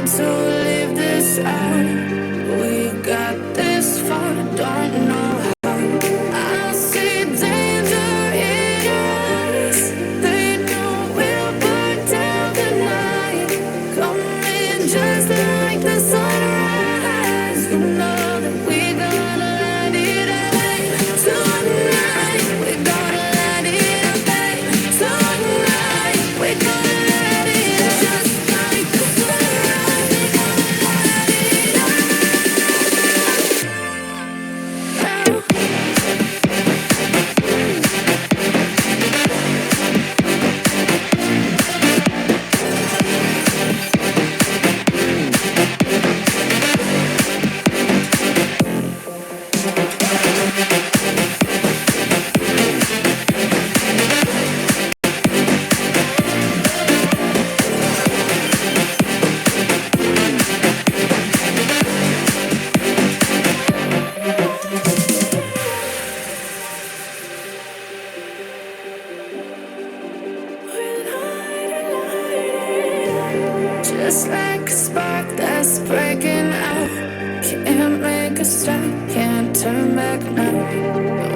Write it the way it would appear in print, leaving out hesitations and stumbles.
to live this out. We got this far, don't know how. I see danger in your eyes. They know we'll burn down the night. Coming just like the sunrise. You know that we gonna light it up tonight. We gonna light it up tonight. We gonna light it up just like the sunrise. We gonna light it up now. Just like a spark that's breaking out. Can't make a stop, can't turn back now.